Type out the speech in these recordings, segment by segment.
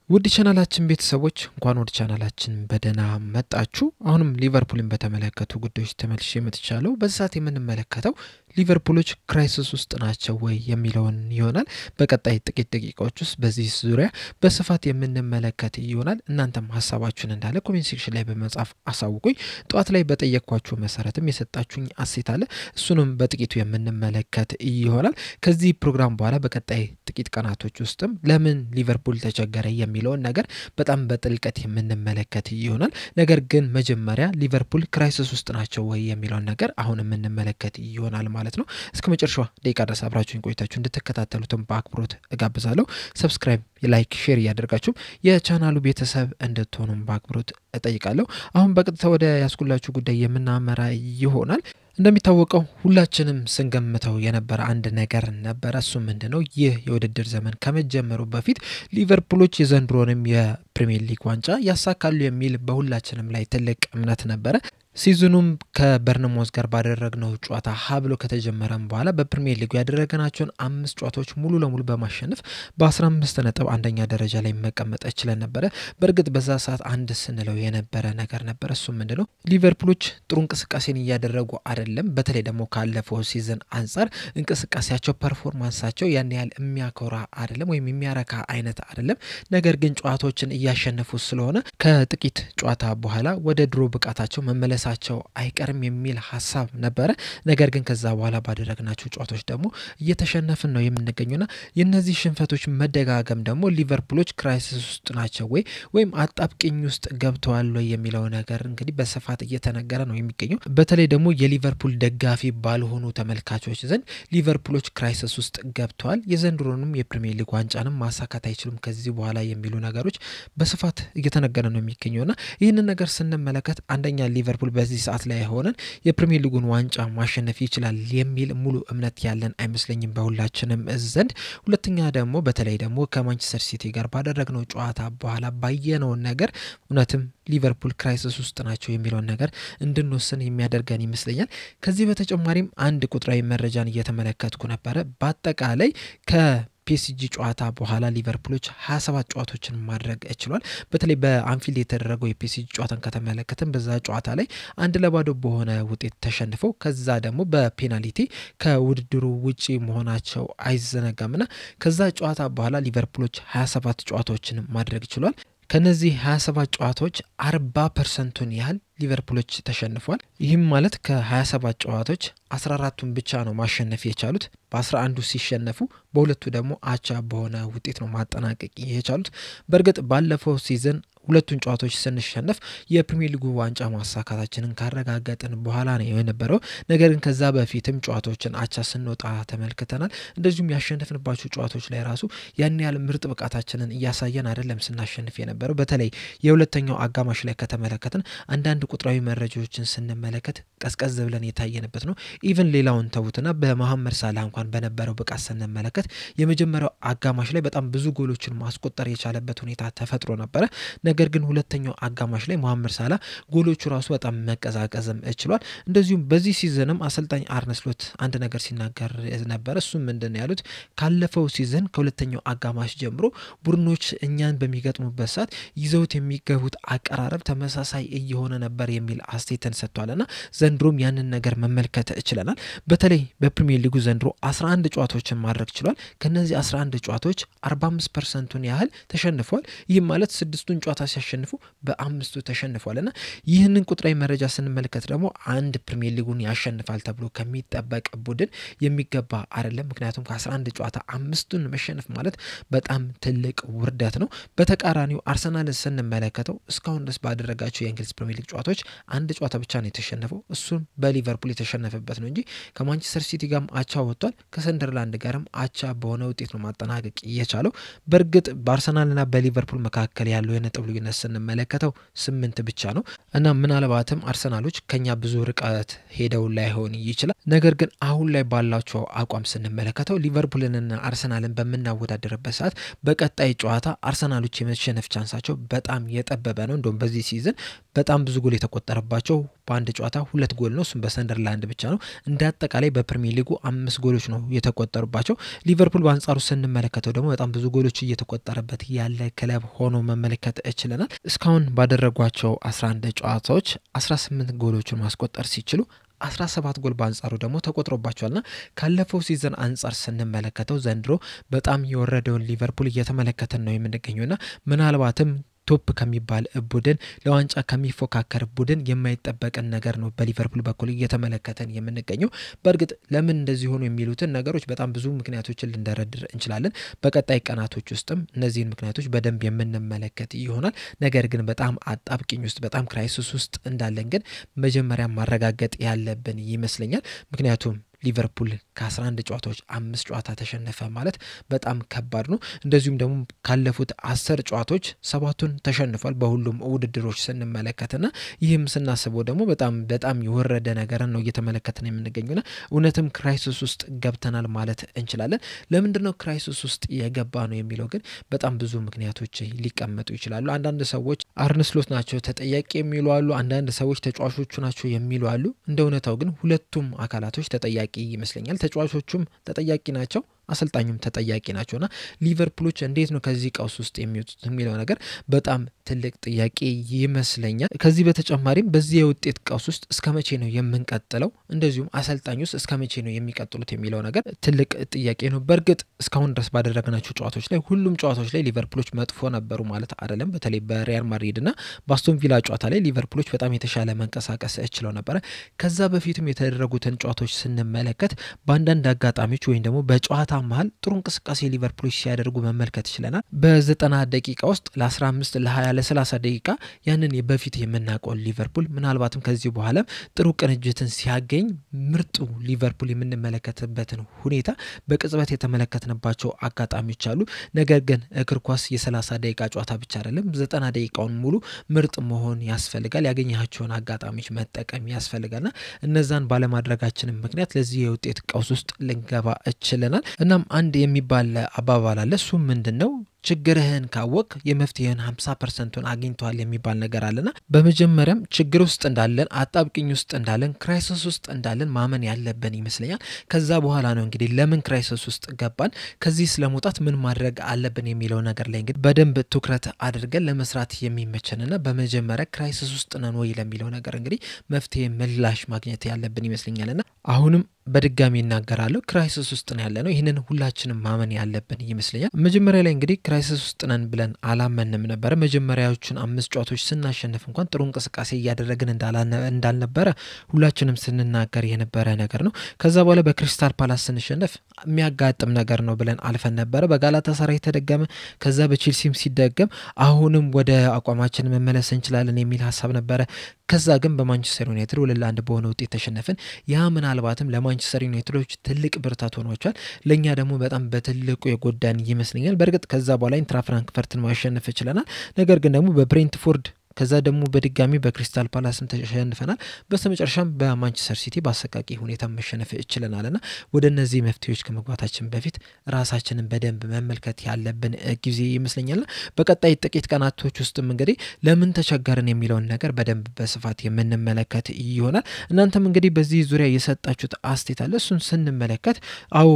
ውድ ቻናላችን ቤተሰቦች እንኳን ወደ ቻናላችን በደና መጣችሁ። አሁንም ሊቨርፑልን በተመለከቱ ጉዳዮች ተመልሼ መጥቻለሁ። በዛት የምንመለከተው ሊቨርፑሎች ክራይሲስ ውስጥ ናቸው ወይ የሚለውን ይሆናል። በቀጣይ ጥቂት ደቂቃዎች ውስጥ በዚህ ዙሪያ በስፋት የምንመለከት ይሆናል። እናንተም ሐሳባችሁን እንዳለ ኮሜንት ሴክሽን ላይ በመጻፍ አሳውቁኝ። ጧት ላይ በጠየቅኳችሁ መሰረትም የሰጣችሁኝ አሴት አለ፣ እሱንም በጥቂቱ የምንመለከት ይሆናል። ከዚህ ፕሮግራም በኋላ በቀጣይ ጥቂት ቀናቶች ውስጥም ለምን ሊቨርፑል ተቸገረ የሚለውን ነገር በጣም በጥልቀት የምንመለከት ይሆናል። ነገር ግን መጀመሪያ ሊቨርፑል ክራይሲስ ውስጥ ናቸው ወይ የሚለውን ነገር አሁን የምንመለከት ይሆናል ማለት ነው። እስከ መጨረሻው ደቂቃ ድረስ አብራችሁን ቆይታችሁ እንድትከታተሉትም በአክብሮት እጋብዛለሁ። ሰብስክራይብ፣ ላይክ፣ ሼር ያደርጋችሁ የቻናሉ ቤተሰብ እንድትሆኑም በአክብሮት እጠይቃለሁ። አሁን በቀጥታ ወደ ያስኩላችሁ ጉዳይ የምናመራ ይሆናል። እንደሚታወቀው ሁላችንም ስንገምተው የነበረ አንድ ነገር ነበር። እሱ ምንድነው? ይህ የውድድር ዘመን ከመጀመሩ በፊት ሊቨርፑሎች የዘንድሮንም የፕሪሚየር ሊግ ዋንጫ ያሳካሉ የሚል በሁላችንም ላይ ትልቅ እምነት ነበረ። ሲዝኑም ከበርንማውዝ ጋር ባደረግነው ጨዋታ ሀብሎ ከተጀመረም በኋላ በፕሪሚየር ሊጉ ያደረገናቸውን 5 ጨዋታዎች ሙሉ ለሙሉ በማሸነፍ በ15 ነጥብ አንደኛ ደረጃ ላይ መቀመጥ ችለን ነበር። በእርግጥ በዛ ሰዓት አንድ ስንለው የነበረ ነገር ነበር። እሱ ምንድነው? ሊቨርፑሎች ጥሩ እንቅስቃሴን እያደረጉ አይደለም። በተለይ ደግሞ ካለፈው ሲዝን አንፃር እንቅስቃሴያቸው ፐርፎርማንሳቸው ያን ያህል የሚያኮራ አይደለም ወይም የሚያረካ አይነት አይደለም። ነገር ግን ጨዋታዎችን እያሸነፉ ስለሆነ ከጥቂት ጨዋታ በኋላ ወደ ድሮ ብቃታቸው መመለስ ሳቸው አይቀርም የሚል ሐሳብ ነበር። ነገር ግን ከዛ በኋላ ባደረግናቸው ጨዋታዎች ደግሞ እየተሸነፍን ነው የምንገኘውና የነዚህ ሽንፈቶች መደጋገም ደግሞ ሊቨርፑሎች ክራይሲስ ውስጥ ናቸው ወይም አጣብቂኝ ውስጥ ገብተዋል ወይ የሚለው ነገር እንግዲህ በስፋት እየተነገረ ነው የሚገኘው። በተለይ ደግሞ የሊቨርፑል ደጋፊ ባልሆኑ ተመልካቾች ዘንድ ሊቨርፑሎች ክራይሲስ ውስጥ ገብተዋል፣ የዘንድሮንም የፕሪሚየር ሊግ ዋንጫንም ማሳካት አይችሉም ከዚህ በኋላ የሚሉ ነገሮች በስፋት እየተነገረ ነው የሚገኘውና ይህንን ነገር ስንመለከት አንደኛ ሊቨርፑል በዚህ ሰዓት ላይ ሆነን የፕሪሚየር ሊጉን ዋንጫ ማሸነፍ ይችላል የሚል ሙሉ እምነት ያለን አይመስለኝም በሁላችንም ዘንድ። ሁለተኛ ደግሞ በተለይ ደግሞ ከማንቸስተር ሲቲ ጋር ባደረግነው ጨዋታ በኋላ ባየነው ነገር እውነትም ሊቨርፑል ክራይሲስ ውስጥ ናቸው የሚለውን ነገር እንድንወስን የሚያደርገን ይመስለኛል። ከዚህ በተጨማሪም አንድ ቁጥራዊ መረጃን እየተመለከትኩ ነበረ። በአጠቃላይ ፒኤስጂ ጨዋታ በኋላ ሊቨርፑሎች 27 ጨዋታዎችን ማድረግ ችሏል። በተለይ በአንፊልድ የተደረገው የፒኤስጂ ጨዋታን ከተመለከተን በዛ ጨዋታ ላይ 1-0 በሆነ ውጤት ተሸንፈው ከዛ ደግሞ በፔናልቲ ከውድድሩ ውጪ መሆናቸው አይዘነጋምና ከዛ ጨዋታ በኋላ ሊቨርፑሎች 27 ጨዋታዎችን ማድረግ ችሏል። ከነዚህ 27 ጨዋታዎች 40% ያህል ሊቨርፑሎች ተሸንፏል። ይህም ማለት ከ27 ጨዋታዎች 14ቱን ብቻ ነው ማሸነፍ የቻሉት። በ11ዱ ሲሸነፉ በሁለቱ ደግሞ አቻ በሆነ ውጤት ነው ማጠናቀቅ የቻሉት። በእርግጥ ባለፈው ሲዝን ሁለቱን ጨዋታዎች ስንሸነፍ የፕሪሚየር ሊጉ ዋንጫ ማሳካታችንን ካረጋገጥን በኋላ ነው የነበረው። ነገር ግን ከዛ በፊትም ጨዋታዎችን አቻ ስንወጣ ተመልክተናል። እንደዚሁም ያሸነፍንባቸው ጨዋታዎች ላይ ራሱ ያን ያህል ምርጥ ብቃታችንን እያሳየን አይደለም ስናሸንፍ የነበረው። በተለይ የሁለተኛው አጋማሽ ላይ ከተመለከትን አንዳንድ ቁጥራዊ መረጃዎችን ስንመለከት ቀዝቀዝ ብለን የታየንበት ነው። ኢቭን ሌላውን ተውትና በመሐመድ ሳላህ እንኳን በነበረው ብቃት ስንመለከት የመጀመሪያው አጋማሽ ላይ በጣም ብዙ ጎሎችን ማስቆጠር የቻለበት ሁኔታ ተፈጥሮ ነበረ። ነገር ግን ሁለተኛው አጋማሽ ላይ መሐመድ ሳላህ ጎሎቹ ራሱ በጣም መቀዛቀዝም ችሏል። እንደዚሁም በዚህ ሲዝንም አሰልጣኝ አርነ ስሎት አንድ ነገር ሲናገር ነበር። እሱ ምንድነው ያሉት? ካለፈው ሲዝን ከሁለተኛው አጋማሽ ጀምሮ ቡድኖች እኛን በሚገጥሙበት ሰዓት ይዘውት የሚገቡት አቀራረብ ተመሳሳይ እየሆነ ነበር የሚል አስተያየትን ሰጥቷልና ዘንድሮም ያንን ነገር መመልከት ችለናል። በተለይ በፕሪሚየር ሊጉ ዘንድሮ 11 ጨዋታዎችን ማድረግ ችሏል። ከነዚህ 11 ጨዋታዎች 45%ን ያህል ተሸንፏል። ይህ ማለት 6ቱን ጨዋታ ሲያሸንፉ በ5ቱ ተሸንፏልና ይህንን ቁጥራዊ መረጃ ስንመለከት ደግሞ አንድ ፕሪሚየር ሊጉን ያሸንፋል ተብሎ ከሚጠበቅ ቡድን የሚገባ አይደለም። ምክንያቱም ከ11 ጨዋታ 5ቱን መሸነፍ ማለት በጣም ትልቅ ውርደት ነው። በተቃራኒው አርሰናልን ስንመለከተው እስካሁን ድረስ ባደረጋቸው የእንግሊዝ ፕሪሚየር ሊግ ጨዋታዎች አንድ ጨዋታ ብቻ ነው የተሸነፈው። እሱም በሊቨርፑል የተሸነፈበት ነው እንጂ ከማንቸስተር ሲቲ ጋርም አቻ ወጥቷል። ከሰንደርላንድ ጋርም አቻ በሆነ ውጤት ነው ማጠናቀቅ የቻለው። በእርግጥ በአርሰናልና በሊቨርፑል መካከል ያለው የነጥብ ልዩነት ስንመለከተው 8 ብቻ ነው እና ምናልባትም አርሰናሎች ከኛ ብዙ ርቀት ሄደው ላይሆን ይችላል። ነገር ግን አሁን ላይ ባላቸው አቋም ስንመለከተው ሊቨርፑልንና አርሰናልን በመናወዳደርበት ሰዓት በቀጣይ ጨዋታ አርሰናሎች የመሸነፍ ቻንሳቸው በጣም የጠበበ ነው። እንደውም በዚህ ሲዝን በጣም ብዙ ጎል የተቆጠረባቸው በአንድ ጨዋታ 2 ጎል ነው እሱም በሰንደርላንድ ብቻ ነው እንደ አጠቃላይ በፕሪሚየር ሊጉ 5 ጎሎች ነው የተቆጠሩባቸው ሊቨርፑል በአንጻሩ ስንመለከተው ደግሞ በጣም ብዙ ጎሎች እየተቆጠረበት ያለ ክለብ ሆኖ መመልከት እችለናል እስካሁን ባደረጓቸው 11 ጨዋታዎች 18 ጎሎችን ማስቆጠር ሲችሉ 17 ጎል በአንጻሩ ደግሞ ተቆጥሮባቸዋልና ካለፈው ሲዝን አንጻር ስንመለከተው ዘንድሮ በጣም የወረደውን ሊቨርፑል እየተመለከተን ነው የምንገኘውና ምናልባትም ቶፕ ከሚባል ቡድን ለዋንጫ ከሚፎካከር ቡድን የማይጠበቅን ነገር ነው በሊቨርፑል በኩል እየተመለከተን የምንገኘው በእርግጥ ለምን እንደዚህ ሆኖ የሚሉትን ነገሮች በጣም ብዙ ምክንያቶችን ልንደረድር እንችላለን በቀጣይ ቀናቶች ውስጥም እነዚህን ምክንያቶች በደንብ የምንመለከት ይሆናል ነገር ግን በጣም አጣብቂኝ ውስጥ በጣም ክራይሲስ ውስጥ እንዳለን ግን መጀመሪያ ማረጋገጥ ያለብን ይመስለኛል ምክንያቱም ሊቨርፑል ከ11 ጨዋታዎች 5 ጨዋታ ተሸነፈ ማለት በጣም ከባድ ነው እንደዚሁም ደግሞ ካለፉት 10 ጨዋታዎች 7ቱን ተሸንፏል በሁሉም ውድድሮች ስንመለከትና ይህም ስናስበው ደግሞ በጣም የወረደ ነገር ነው እየተመለከተን የምንገኘውና እውነትም ክራይሲስ ውስጥ ገብተናል ማለት እንችላለን ለምንድነው ክራይሲስ ውስጥ የገባ ነው የሚለው ግን በጣም ብዙ ምክንያቶች ሊቀመጡ ይችላሉ አንዳንድ ሰዎች አርነ ስሎት ናቸው ተጠያቂ የሚሉ አሉ አንዳንድ ሰዎች ተጫዋቾቹ ናቸው የሚሉ አሉ እንደውነታው ግን ሁለቱም አካላቶች ተጠያቂ ይመስለኛል ተጫዋቾቹም ተጠያቂ ናቸው አሰልጣኙም ተጠያቂ ናቸውና ሊቨርፑሎች እንዴት ነው ከዚህ ቀውስ ውስጥ የሚወጡት የሚለው ነገር በጣም ትልቅ ጥያቄ ይመስለኛል ከዚህ በተጨማሪም በዚህ የውጤት ቀውስ ውስጥ እስከመቼ ነው የምንቀጥለው እንደዚሁም አሰልጣኙስ እስከመቼ ነው የሚቀጥሉት የሚለው ነገር ትልቅ ጥያቄ ነው በእርግጥ እስካሁን ድረስ ባደረግናቸው ጨዋታዎች ላይ ሁሉም ጨዋታዎች ላይ ሊቨርፑሎች መጥፎ ነበሩ ማለት አይደለም በተለይ በሪያል ማድሪድና በአስቶን ቪላ ጨዋታ ላይ ሊቨርፑሎች በጣም የተሻለ መንቀሳቀስ እችለው ነበር ከዛ በፊትም የተደረጉትን ጨዋታዎች ስንመለከት በአንዳንድ አጋጣሚዎች ወይም ደግሞ በጨዋታ መሃል ጥሩ እንቅስቃሴ ሊቨርፑሎች ሲያደርጉ መመልከት ይችላል በ90 ደቂቃ ውስጥ ለ15 ለ20 ለ30 ደቂቃ ያንን በፊት የምናቀው ሊቨርፑል ምናልባትም ከዚህ በኋላ ጥሩ ቅንጅትን ሲያገኝ ምርጡ ሊቨርፑል የምንመለከትበትን ሁኔታ በቅጽበት የተመለከትንባቸው አጋጣሚዎች አሉ ነገር ግን እግር ኳስ የ30 ደቂቃ ጨዋታ ብቻ አይደለም 90 ደቂቃውን ሙሉ ምርጥ መሆን ያስፈልጋል ያገኛቸውን አጋጣሚዎች መጠቀም ያስፈልጋልና እነዛን ባለማድረጋችን ምክንያት ለዚህ የውጤት ቀውስ ውስጥ ልንገባ እችለናል እናም አንድ የሚባል አባባል አለ እሱ ምንድነው ችግርህን ካወቅ የመፍትሄን 50%ን አግኝቷል የሚባል ነገር አለና በመጀመሪያም ችግር ውስጥ እንዳለን አጣብቂኝ ውስጥ እንዳለን ክራይሲስ ውስጥ እንዳለን ማመን ያለብን ይመስለኛል ከዛ በኋላ ነው እንግዲህ ለምን ክራይሲስ ውስጥ ገባን ከዚህ ስለመውጣት ምን ማድረግ አለብን የሚለው ነገር ላይ እንግዲህ በደንብ ትኩረት አድርገን ለመስራት የሚመቸንና በመጀመሪያ ክራይሲስ ውስጥ ነን ወይ ለሚለው ነገር እንግዲህ መፍትሄ ምላሽ ማግኘት ያለብን ይመስለኛልና አሁንም በድጋሚ እናገራለሁ ክራይሲስ ውስጥ ነው ያለነው ይሄንን ሁላችንም ማመን ያለብን ይመስለኛል መጀመሪያ ላይ እንግዲህ ክራይሲስ ውስጥ ነን ብለን አላመንም ነበር መጀመሪያዎቹን 5 ጨዋታዎች ስናሸንፍ እንኳን ጥሩ እንቅስቃሴ እያደረግን እንዳልነበረ ሁላችንም ስንናገር የነበረ ነገር ነው ከዛ በኋላ በክሪስታል ፓላስ ስንሸነፍ የሚያጋጥም ነገር ነው ብለን አልፈን ነበር በጋላታሳራይ ተደገመ ከዛ በቼልሲም ሲደገም አሁንም ወደ አቋማችን መመለስ እንችላለን የሚል ሐሳብ ነበር ከዛ ግን በማንቸስተር ዩናይትድ 2-1 በሆነ ውጤት ተሸነፈን ያ ምናልባትም ለማንቸስተር ዩናይትዶች ትልቅ ብርታት ሆኗቸዋል ለኛ ደግሞ በጣም በትልቁ የጎዳን ይመስለኛል በርግጥ ከዛ በኋላ ኢንትራ ፍራንክፈርትን ማሸነፍ ይችላልናል ነገር ግን ደግሞ በብሬንትፎርድ ከዛ ደግሞ በድጋሚ በክሪስታል ፓላስም ተሸንፈናል በስተመጨረሻም በማንቸስተር ሲቲ በአሰቃቂ ሁኔታ መሸነፍ ይችላልና ወደ እነዚህ መፍትሄዎች ከመግባታችን በፊት ራሳችንን በደንብ መመልከት ያለብን ጊዜ ይመስለኛል በቀጣይ ጥቂት ቀናቶች ውስጥም እንግዲህ ለምን ተቸገርን የሚለውን ነገር በደንብ በስፋት የምንመለከት ይሆናል እናንተም እንግዲህ በዚህ ዙሪያ የሰጣችሁት አስተያየት አለ እሱን ስንመለከት አዎ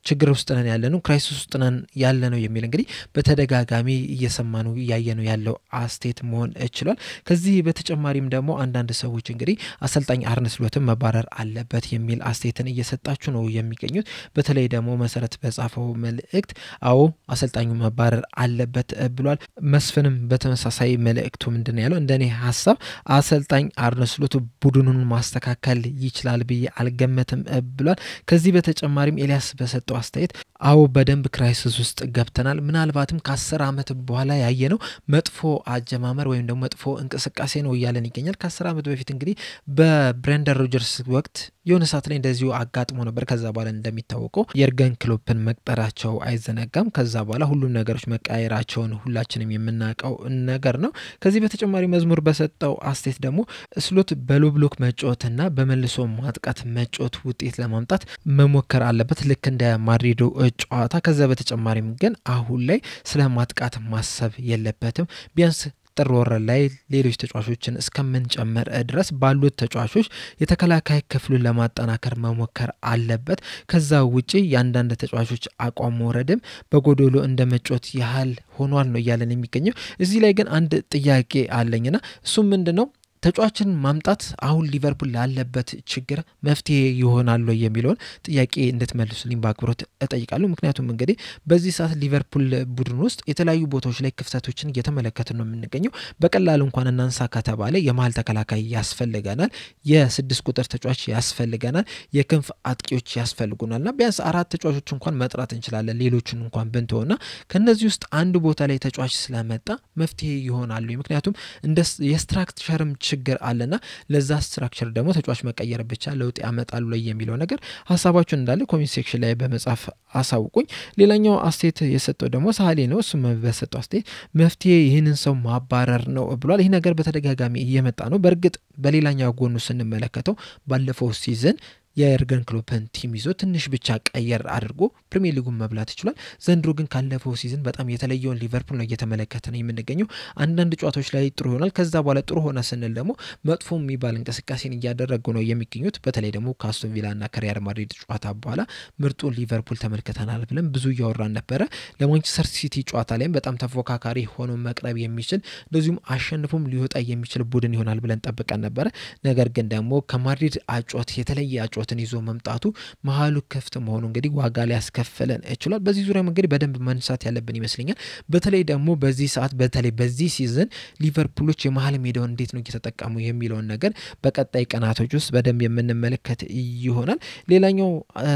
ችግር ውስጥ ነን ያለነው ክራይሲስ ውስጥ ነን ያለነው የሚል እንግዲህ በተደጋጋሚ እየሰማኑ ያየነው ያለው አስተያየት መሆን ይችላል ከዚህ በተጨማሪም ደግሞ አንዳንድ ሰዎች እንግዲህ አሰልጣኝ አርነ ስሎትን መባረር አለበት የሚል አስተያየትን እየሰጣችሁ ነው የሚገኙት በተለይ ደግሞ መሰረት በጻፈው መልእክት አዎ አሰልጣኙ መባረር አለበት ብሏል መስፍንም በተመሳሳይ መልእክቱ ምንድነው ያለው እንደኔ ሐሳብ አሰልጣኝ አርነ ስሎት ቡድኑን ማስተካከል ይችላል ብዬ አልገመትም ብሏል ከዚህ በተጨማሪም ኤልያስ በሰጠው አስተያየት አዎ በደንብ ክራይሲስ ውስጥ ገብተናል ምናልባትም ከ10 አመት በኋላ ያየነው መጥፎ አጀማመር ወይም ደግሞ መጥፎ እንቅስቃሴ ነው ያለን ይገኛል ከ10 አመት በፊት እንግዲህ በብሬንደን ሮጀርስ ወቅት የሆነ ሰዓት ላይ እንደዚሁ አጋጥሞ ነበር ከዛ በኋላ እንደሚታወቀው የርገን ክሎፕን መቅጠራቸው አይዘነጋም ከዛ በኋላ ሁሉም ነገሮች መቀየራቸውን ሁላችንም የምናውቀው ነገር ነው ከዚህ በተጨማሪ መዝሙር በሰጠው አስተያየት ደግሞ ስሎት በሎ ብሎክ መጫወትና በመልሶ ማጥቃት መጫወት ውጤት ለማምጣት መሞከር አለበት ልክ እንደ ማድሪዶ ጨዋታ ከዛ በተጨማሪም ግን አሁን ላይ ስለ ማጥቃት ማሰብ የለበትም ቢያንስ ጥር ወር ላይ ሌሎች ተጫዋቾችን እስከምንጨምር ድረስ ባሉት ተጫዋቾች የተከላካይ ክፍሉን ለማጠናከር መሞከር አለበት። ከዛ ውጪ ያንዳንድ ተጫዋቾች አቋም መውረድም በጎዶሎ እንደመጮት ያህል ሆኗል ነው እያለን የሚገኘው። እዚህ ላይ ግን አንድ ጥያቄ አለኝና እሱም ምንድነው ተጫዋችን ማምጣት አሁን ሊቨርፑል ላለበት ችግር መፍትሄ ይሆናል ወይ የሚለውን ጥያቄ እንድትመልሱልኝ በአክብሮት እጠይቃለሁ። ምክንያቱም እንግዲህ በዚህ ሰዓት ሊቨርፑል ቡድን ውስጥ የተለያዩ ቦታዎች ላይ ክፍተቶችን እየተመለከትን ነው የምንገኘው። በቀላሉ እንኳን እናንሳ ከተባለ የመሃል ተከላካይ ያስፈልገናል፣ የ6 ቁጥር ተጫዋች ያስፈልገናል፣ የክንፍ አጥቂዎች ያስፈልጉናልና ቢያንስ 4 ተጫዋቾች እንኳን መጥራት እንችላለን ሌሎችን እንኳን ብንተውና ከነዚህ ውስጥ አንድ ቦታ ላይ ተጫዋች ስለመጣ መፍትሄ ይሆናል። ምክንያቱም እንደ የስትራክቸርም ችግር አለና ለዛ ስትራክቸር ደግሞ ተጫዋች መቀየር ብቻ ለውጥ ያመጣል ወይ የሚለው ነገር ሐሳባችሁን እንዳለ ኮሜንት ሴክሽን ላይ በመጻፍ አሳውቁኝ። ሌላኛው አስተያየት የሰጠው ደግሞ ሳሌ ነው። እሱም በሰጠው አስተያየት መፍትሄ ይህንን ሰው ማባረር ነው ብሏል። ይህ ነገር በተደጋጋሚ እየመጣ ነው። በእርግጥ በሌላኛው ጎኑ ስንመለከተው ባለፈው ሲዝን የኤርገን ክሎፕን ቲም ይዞ ትንሽ ብቻ ቀየር አድርጎ ፕሪሚየር ሊጉን መብላት ይችላል። ዘንድሮ ግን ካለፈው ሲዝን በጣም የተለየውን ሊቨርፑል ነው እየተመለከተን የምንገኘው። አንዳንድ ጨዋታዎች ላይ ጥሩ ይሆናል፣ ከዛ በኋላ ጥሩ ሆነ ስንል ደግሞ መጥፎ የሚባል እንቅስቃሴን እያደረጉ ነው የሚገኙት። በተለይ ደግሞ ከአስቶን ቪላና ከሪያል ማድሪድ ጨዋታ በኋላ ምርጡ ሊቨርፑል ተመልክተናል ብለን ብዙ እያወራን ነበረ። ለማንቸስተር ሲቲ ጨዋታ ላይም በጣም ተፎካካሪ ሆኖ መቅረብ የሚችል እንደዚሁም አሸንፎም ሊወጣ የሚችል ቡድን ይሆናል ብለን ጠብቀን ነበረ። ነገር ግን ደግሞ ከማድሪድ አጫወት የተለየ አጫወት ይዞ መምጣቱ መሃሉ ክፍት መሆኑ እንግዲህ ዋጋ ሊያስከፍለን ይችላል። በዚህ ዙሪያ እንግዲህ በደንብ መንሳት ያለብን ይመስለኛል። በተለይ ደግሞ በዚህ ሰዓት በተለይ በዚህ ሲዝን ሊቨርፑሎች የመሃል ሜዳውን እንዴት ነው እየተጠቀሙ የሚለውን ነገር በቀጣይ ቀናቶች ውስጥ በደንብ የምንመለከት ይሆናል። ሌላኛው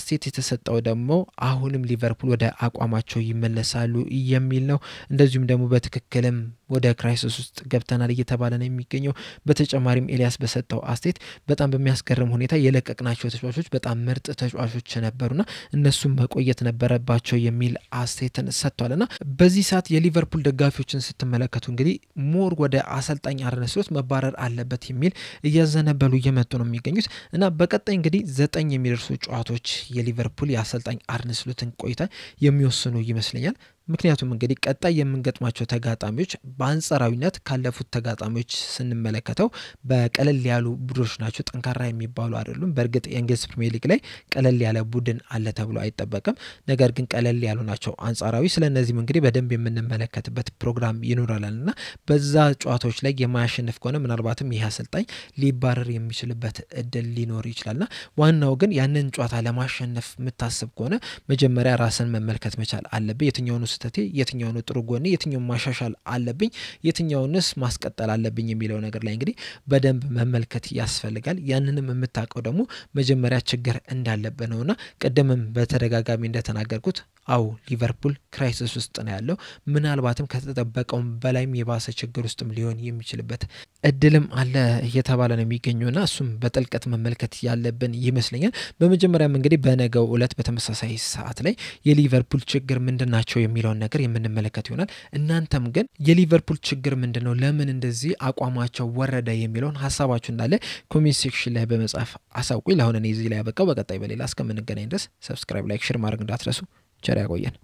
ስቴት የተሰጠው ደግሞ አሁንም ሊቨርፑል ወደ አቋማቸው ይመለሳሉ የሚል ነው። እንደዚሁም ደግሞ በትክክልም ወደ ክራይሲስ ውስጥ ገብተናል እየተባለ ነው የሚገኘው። በተጨማሪም ኤልያስ በሰጠው አስተያየት በጣም በሚያስገርም ሁኔታ የለቀቅናቸው ተጫዋቾች በጣም ምርጥ ተጫዋቾች ነበሩና እነሱም መቆየት ነበረባቸው የሚል አስተያየትን ሰጥቷልና በዚህ ሰዓት የሊቨርፑል ደጋፊዎችን ስትመለከቱ እንግዲህ ሞር ወደ አሰልጣኝ አርነ ስሎት መባረር አለበት የሚል እያዘነበሉ እየመጡ ነው የሚገኙት እና በቀጣይ እንግዲህ 9 የሚደርሱ ጨዋታዎች የሊቨርፑል የአሰልጣኝ አርነ ስሎትን ቆይታ የሚወስኑ ይመስለኛል። ምክንያቱም እንግዲህ ቀጣይ የምንገጥማቸው ተጋጣሚዎች በአንጻራዊነት ካለፉት ተጋጣሚዎች ስንመለከተው በቀለል ያሉ ቡድኖች ናቸው፣ ጠንካራ የሚባሉ አይደሉም። በእርግጥ የእንግሊዝ ፕሪሚየር ሊግ ላይ ቀለል ያለ ቡድን አለ ተብሎ አይጠበቅም፣ ነገር ግን ቀለል ያሉ ናቸው አንጻራዊ። ስለነዚህም እንግዲህ በደንብ የምንመለከትበት ፕሮግራም ይኖራልና በዛ ጨዋታዎች ላይ የማያሸንፍ ከሆነ ምናልባትም ይህ አሰልጣኝ ሊባረር የሚችልበት እድል ሊኖር ይችላልና ዋናው ግን ያንን ጨዋታ ለማሸነፍ የምታስብ ከሆነ መጀመሪያ ራስን መመልከት መቻል አለበት። የትኛው ነው ስህተቴ፣ የትኛው ነው ጥሩ ጎኔ፣ የትኛው ማሻሻል አለብኝ፣ የትኛውንስ ማስቀጠል አለብኝ የሚለው ነገር ላይ እንግዲህ በደንብ መመልከት ያስፈልጋል። ያንንም የምታውቀው ደግሞ መጀመሪያ ችግር እንዳለበት ነውና ቀደምም በተደጋጋሚ እንደተናገርኩት አው ሊቨርፑል ክራይሲስ ውስጥ ነው ያለው። ምናልባትም ከተጠበቀው በላይም የባሰ ችግር ውስጥም ሊሆን የሚችልበት እድልም አለ እየተባለ ነው የሚገኘውና እሱም በጥልቀት መመልከት ያለብን ይመስለኛል። በመጀመሪያም እንግዲህ በነገው ዕለት በተመሳሳይ ሰዓት ላይ የሊቨርፑል ችግር ምንድናቸው የሚለውን ነገር የምንመለከት ይሆናል። እናንተም ግን የሊቨርፑል ችግር ምንድነው፣ ለምን እንደዚህ አቋማቸው ወረደ የሚለውን ሐሳባችሁ እንዳለ ኮሜንት ሴክሽን ላይ በመጻፍ አሳውቁኝ። ለአሁን እኔ እዚህ ላይ ያበቃው። በቀጣይ በሌላ እስከምንገናኝ ድረስ ሰብስክራይብ፣ ላይክ፣ ሼር ማድረግ እንዳትረሱ። ቸር ያቆየን።